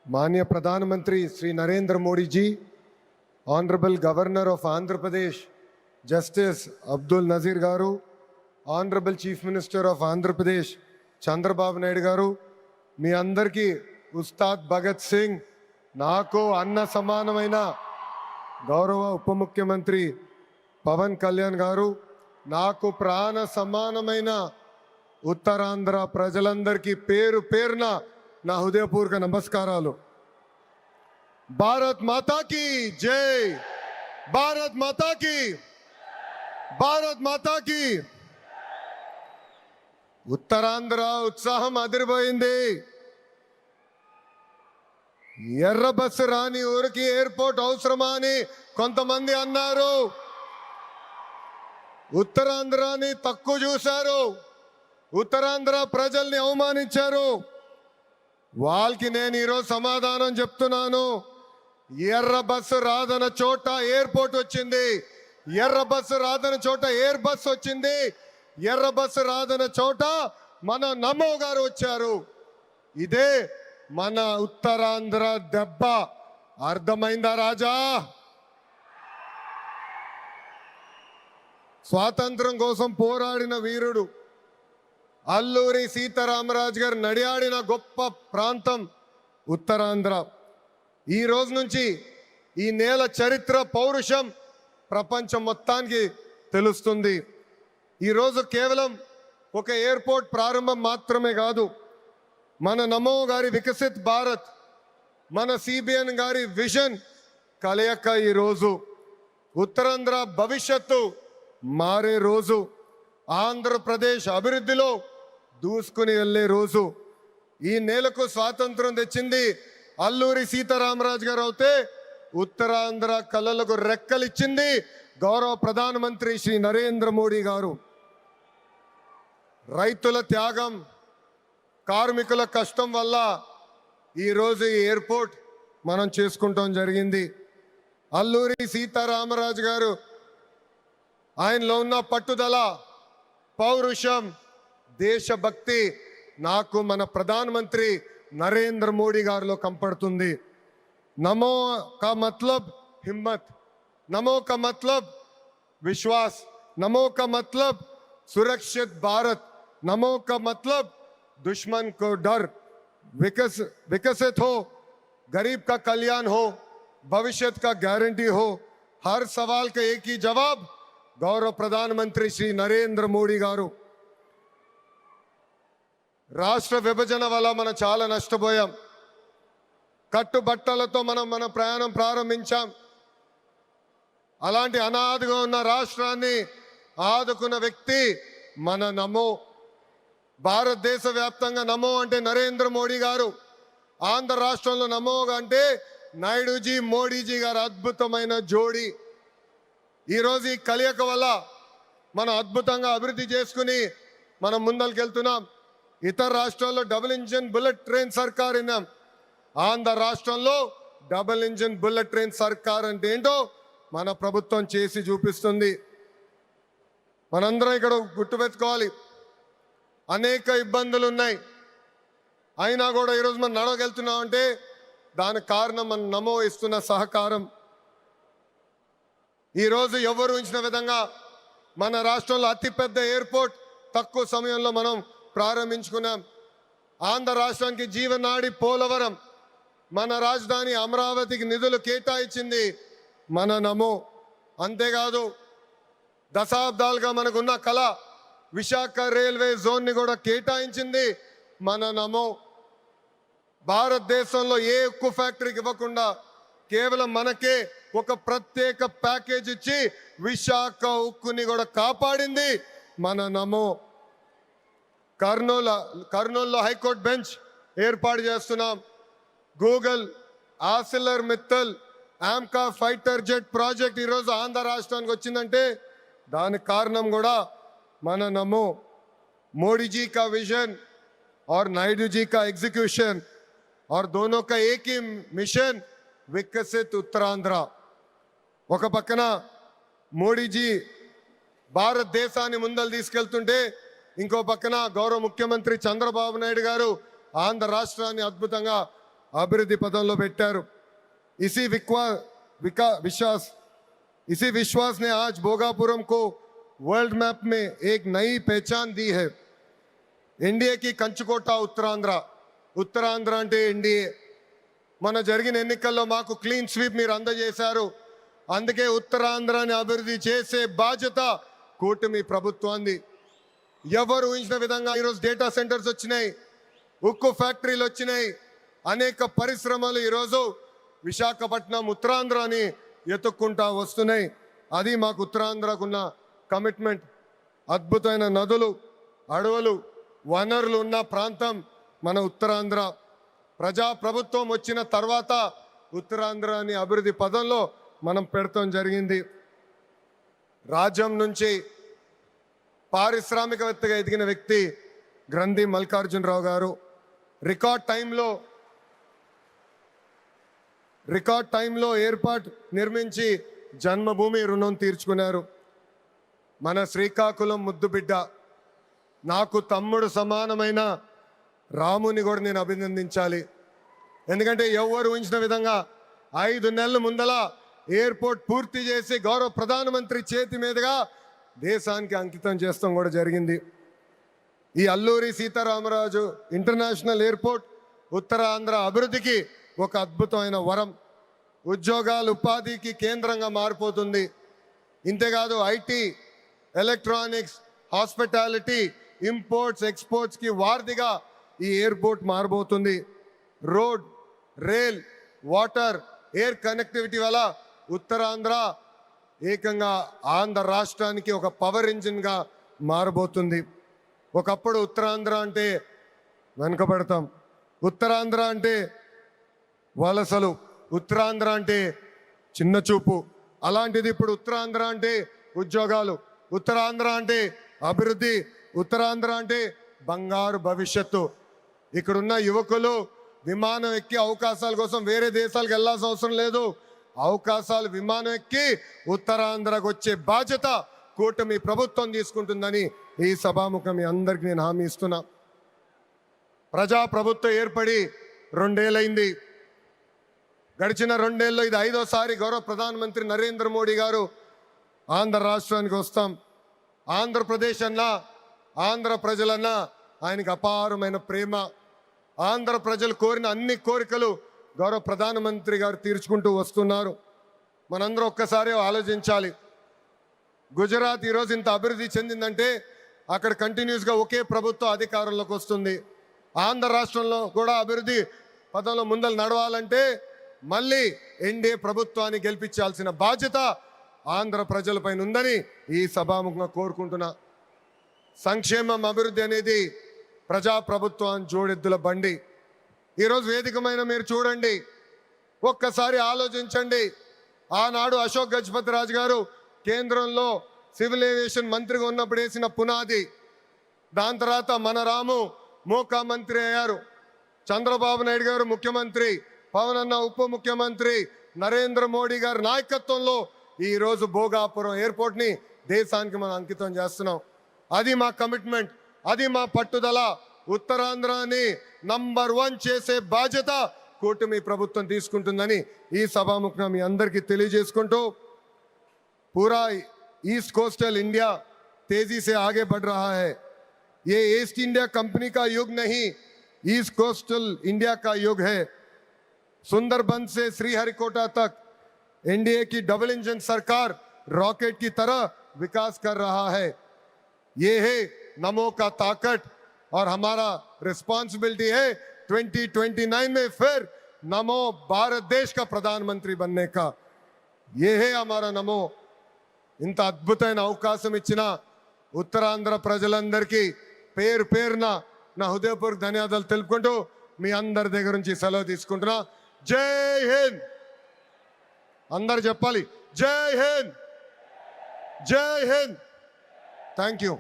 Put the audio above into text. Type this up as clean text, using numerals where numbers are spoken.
माननीय प्रधानमंत्री Shri Narendra Modi ji, honourable governor of Andhra Pradesh justice Abdul Nazeer garu, honourable chief minister of Andhra Pradesh Chandrababu Naidu garu, మీ అందరికీ ఉస్తాద్ భగత్ సింగ్, నాకు అన్న సమానమైన గౌరవ ఉప ముఖ్యమంత్రి పవన్ కళ్యాణ్ గారు, నాకు ప్రాణ సమానమైన ఉత్తరాంధ్ర ప్రజలందరికీ పేరు పేరున నా హృదయపూర్వక నమస్కారాలు. భారత్ మాతా కీ జై, భారత్ మాతా కీ, భారత్ మాతా కీ. ఉత్తరాంధ్ర ఉత్సాహం అదిరిపోయింది. ఎర్ర బస్సు రాని ఊరికి ఎయిర్పోర్ట్ అవసరమా అని కొంతమంది అన్నారు. ఉత్తరాంధ్రాని తక్కువ చూశారు, ఉత్తరాంధ్ర ప్రజల్ని అవమానించారు. వాళ్ళకి నేను ఈరోజు సమాధానం చెప్తున్నాను. ఎర్ర బస్సు రాదన చోట ఎయిర్పోర్ట్ వచ్చింది, ఎర్ర బస్సు రాదన చోట ఎయిర్ బస్ వచ్చింది, ఎర్ర బస్సు రాదన చోట మన నమో గారు వచ్చారు. ఇదే మన ఉత్తరాంధ్ర దెబ్బ. అర్థమైందా రాజా? స్వాతంత్రం కోసం పోరాడిన వీరుడు అల్లూరి సీతారామరాజు గారు నడియాడిన గొప్ప ప్రాంతం ఉత్తరాంధ్ర. ఈ రోజు నుంచి ఈ నేల చరిత్ర, పౌరుషం ప్రపంచం మొత్తానికి తెలుస్తుంది. ఈరోజు కేవలం ఒక ఎయిర్పోర్ట్ ప్రారంభం మాత్రమే కాదు, మన నమో గారి వికసిత్ భారత్, మన సిబిఎన్ గారి విజన్ కలయిక ఈరోజు ఉత్తరాంధ్ర భవిష్యత్తు మారే రోజు, ఆంధ్రప్రదేశ్ అభివృద్ధిలో దూసుకుని వెళ్ళే రోజు. ఈ నేలకు స్వాతంత్రం తెచ్చింది అల్లూరి సీతారామరాజు గారు అయితే, ఉత్తరాంధ్ర కళలకు రెక్కలిచ్చింది గౌరవ ప్రధానమంత్రి శ్రీ నరేంద్ర మోడీ గారు. రైతుల త్యాగం, కార్మికుల కష్టం వల్ల ఈరోజు ఈ ఎయిర్పోర్ట్ మనం చేసుకుంటాం జరిగింది. అల్లూరి సీతారామరాజు గారు ఆయనలో ఉన్న పట్టుదల, పౌరుషం, దేశభక్తి నాకు మన ప్రధానమంత్రి నరేంద్ర మోడీ గారిలో కంపడుతుంది. నమో కా మతలబ్ హిమ్మత్, నమో కా మతలబ్ విశ్వాస్, నమో కా మతలబ్ सुरक्षित भारत, नमो का मतलब दुश्मन को डर, विकसित हो, गरीब का कल्याण हो, भविष्य का गारंटी हो. हर सवाल का एक ही जवाब गौरव प्रधानमंत्री श्री नरेंद्र मोदी गारू. రాష్ట్ర విభజన వల్ల మనం చాలా నష్టపోయాం. కట్టుబట్టలతో మన ప్రయాణం ప్రారంభించాం. అలాంటి అనాథగా ఉన్న రాష్ట్రాన్ని ఆదుకున్న వ్యక్తి మన నమో. భారతదేశ వ్యాప్తంగా నమో అంటే నరేంద్ర మోడీ గారు, ఆంధ్ర రాష్ట్రంలో నమో అంటే నాయుడుజీ, మోడీజీ గారు అద్భుతమైన జోడీ. ఈరోజు ఈ కలయిక వల్ల మనం అద్భుతంగా అభివృద్ధి చేసుకుని మనం ముందరికెళ్తున్నాం. ఇతర రాష్ట్రాల్లో డబుల్ ఇంజిన్ బుల్లెట్ ట్రైన్ సర్కార్ విన్నాం. ఆంధ్ర రాష్ట్రంలో డబుల్ ఇంజిన్ బుల్లెట్ ట్రైన్ సర్కార్ అంటే ఏంటో మన ప్రభుత్వం చేసి చూపిస్తుంది. మనందరం ఇక్కడ గుర్తుపెట్టుకోవాలి, అనేక ఇబ్బందులు ఉన్నాయి, అయినా కూడా ఈరోజు మనం నడవగలుగుతున్నాం అంటే దానికి కారణం మన నమో ఇస్తున్న సహకారం. ఈరోజు ఎవరు ఊహించిన విధంగా మన రాష్ట్రంలో అతిపెద్ద ఎయిర్పోర్ట్ తక్కువ సమయంలో మనం ప్రారంభించుకున్నాం. ఆంధ్ర రాష్ట్రానికి జీవనాడి పోలవరం, మన రాజధాని అమరావతికి నిధులు కేటాయించింది మన నమో. అంతేకాదు దశాబ్దాలుగా మనకున్న కళ విశాఖ రైల్వే జోన్ని కూడా కేటాయించింది మన నమో. భారతదేశంలో ఏ ఉక్కు ఫ్యాక్టరీకి ఇవ్వకుండా కేవలం మనకే ఒక ప్రత్యేక ప్యాకేజ్ ఇచ్చి విశాఖ ఉక్కుని కూడా కాపాడింది మన నమో. కర్నూలులో హైకోర్టు బెంచ్ ఏర్పాటు చేస్తున్నాం. Google, ఆసిలర్ Mittal, AMCA fighter jet project ఈరోజు ఆంధ్ర రాష్ట్రానికి వచ్చిందంటే దానికి కారణం కూడా మన నమో. मोदी जी का विजन और नायडू जी का एग्जीक्यूशन और दोनों का एक ही मिशन, विकसित उत्तरांध्र. ఒక పక్కన మోడీజీ భారతదేశాన్ని ముందలు తీసుకెళ్తుంటే ఇంకో పక్కన గౌరవ ముఖ్యమంత్రి చంద్రబాబు నాయుడు గారు ఆంధ్ర రాష్ట్రాన్ని అద్భుతంగా అభివృద్ధి పదంలో పెట్టారు. इसी विश्वास ने आज भोगापुरम को वर्ल्ड मैप में एक नई पहचान दी है. एनडीए की कंचुकोట ఉత్తరాంధ్ర అంటే ఎన్డీఏ. మన జరిగిన ఎన్నికల్లో మాకు క్లీన్ స్వీప్ మీరు అందజేశారు. అందుకే ఉత్తరాంధ్రాని అభివృద్ధి చేసే బాధ్యత కూటమి ప్రభుత్వాన్ని. ఎవరు ఊహించిన విధంగా ఈరోజు డేటా సెంటర్స్ వచ్చినాయి, ఉక్కు ఫ్యాక్టరీలు వచ్చినాయి, అనేక పరిశ్రమలు ఈరోజు విశాఖపట్నం ఉత్తరాంధ్రాని ఎత్తుక్కుంటా వస్తున్నాయి. అది మాకు ఉత్తరాంధ్రకున్న కమిట్మెంట్. అద్భుతమైన నదులు, అడవులు, వనరులు ఉన్న ప్రాంతం మన ఉత్తరాంధ్ర. ప్రజాప్రభుత్వం వచ్చిన తర్వాత ఉత్తరాంధ్రాని అభివృద్ధి పదంలో మనం పెడతాం జరిగింది. రాజ్యం నుంచి పారిశ్రామికవేత్తగా ఎదిగిన వ్యక్తి గ్రంథి మల్లికార్జునరావు గారు రికార్డ్ టైంలో ఏర్పాటు నిర్మించి జన్మభూమి రుణం తీర్చుకున్నారు. మన శ్రీకాకుళం ముద్దుబిడ్డ, నాకు తమ్ముడు సమానమైన రాముని కూడా నేను అభినందించాలి. ఎందుకంటే ఎవరు ఊహించిన విధంగా 5 నెలల ముందల ఎయిర్పోర్ట్ పూర్తి చేసి గౌరవ ప్రధానమంత్రి చేతి మీదుగా దేశానికి అంకితం చేస్తాం కూడా జరిగింది. ఈ అల్లూరి సీతారామరాజు ఇంటర్నేషనల్ ఎయిర్పోర్ట్ ఉత్తరాంధ్ర అభివృద్ధికి ఒక అద్భుతమైన వరం. ఉద్యోగాలు, ఉపాధికి కేంద్రంగా మారిపోతుంది. ఇంతేకాదు ఐటీ, ఎలక్ట్రానిక్స్, హాస్పిటాలిటీ, ఇంపోర్ట్స్, ఎక్స్పోర్ట్స్కి వారధిగా ఈ ఎయిర్పోర్ట్ మారబోతుంది. Road, rail, water, air connectivity వల్ల ఉత్తరాంధ్ర ఏకంగా ఆంధ్ర రాష్ట్రానికి ఒక పవర్ ఇంజిన్గా మారబోతుంది. ఒకప్పుడు ఉత్తరాంధ్ర అంటే వెనుకబడతాం, ఉత్తరాంధ్ర అంటే వలసలు, ఉత్తరాంధ్ర అంటే చిన్న చూపు. అలాంటిది ఇప్పుడు ఉత్తరాంధ్ర అంటే ఉద్యోగాలు, ఉత్తరాంధ్ర అంటే అభివృద్ధి, ఉత్తరాంధ్ర అంటే బంగారు భవిష్యత్తు. ఇక్కడున్న యువకులు విమానం ఎక్కి అవకాశాల కోసం వేరే దేశాలకు వెళ్ళాల్సిన అవసరం లేదు. అవకాశాలు విమానం ఎక్కి ఉత్తరాంధ్రకు వచ్చే బాధ్యత కూటమి ప్రభుత్వం తీసుకుంటుందని ఈ సభాముఖం మీ అందరికీ నేను హామీ ఇస్తున్నా. ప్రజాప్రభుత్వం ఏర్పడి 2 ఏళ్ళైంది. గడిచిన 2 ఏళ్ళలో ఇది 5వ సారి గౌరవ ప్రధానమంత్రి నరేంద్ర మోడీ గారు ఆంధ్ర రాష్ట్రానికి వస్తాం. ఆంధ్రప్రదేశ్ అన్నా, ఆంధ్ర ప్రజలన్నా ఆయనకు అపారమైన ప్రేమ. ఆంధ్ర ప్రజలు కోరిన అన్ని కోరికలు గౌరవ ప్రధానమంత్రి గారు తీర్చుకుంటూ వస్తున్నారు. మనందరూ ఒక్కసారి ఆలోచించాలి. గుజరాత్ ఈరోజు ఇంత అభివృద్ధి చెందిందంటే అక్కడ కంటిన్యూస్గా ఒకే ప్రభుత్వం అధికారంలోకి వస్తుంది. ఆంధ్ర రాష్ట్రంలో కూడా అభివృద్ధి పదంలో ముందలు నడవాలంటే మళ్ళీ ఎన్డీఏ ప్రభుత్వాన్ని గెలిపించాల్సిన బాధ్యత ఆంధ్ర ప్రజలపైన ఉందని ఈ సభాముఖంగా కోరుకుంటున్నా. సంక్షేమం, అభివృద్ధి అనేది ప్రజాప్రభుత్వం జోడెద్దుల బండి. ఈరోజు వేదికమైన మీరు చూడండి, ఒక్కసారి ఆలోచించండి. ఆనాడు అశోక్ గజపతి రాజు గారు కేంద్రంలో సివిల్ ఏవియేషన్ మంత్రిగా ఉన్నప్పుడు వేసిన పునాది. దాని తర్వాత మన రాము మోకా మంత్రి అయ్యారు, చంద్రబాబు నాయుడు గారు ముఖ్యమంత్రి, పవన్ అన్న ఉప ముఖ్యమంత్రి, నరేంద్ర మోడీ గారి నాయకత్వంలో ఈరోజు భోగాపురం ఎయిర్పోర్ట్ని దేశానికి మనం అంకితం చేస్తున్నాం. అది మా కమిట్మెంట్, అది మా పట్టుదల. ఉత్తరాంధ్రాని నంబర్ 1 చేసే బాధ్యత కూటమి ప్రభుత్వం తీసుకుంటుందని ఈ సభాముఖంగా మీ అందరికీ తెలియజేసుకుంటూ, पूरा ईस्ट कोस्टल इंडिया तेजी से आगे बढ़ रहा है. ये ईस्ट इंडिया कंपनी का युग नहीं, ईस्ट कोस्टल इंडिया का युग है. सुंदरबन से श्रीहरिकोटा तक एनडीए की डबल इंजन सरकार रॉकेट की तरह विकास कर रहा है. ये है नमो का ताकत और हमारा रिस्पॉन्सिबिलिटी है 2029 में फिर नमो भारत देश का प्रधानमंत्री बनने का. ये है हमारा नमो. ఇంత అద్భుతమైన అవకాశం ఇచ్చిన ఉత్తరాంధ్ర ప్రజలందరికీ పేరు పేరున నా హృదయపూర్వక ధన్యవాదాలు తెలుపుకుంటూ మీ అందరి దగ్గర నుంచి సెలవు తీసుకుంటున్నా. జై హింద్. అందరు చెప్పాలి, జై హింద్, జై హింద్. Thank you.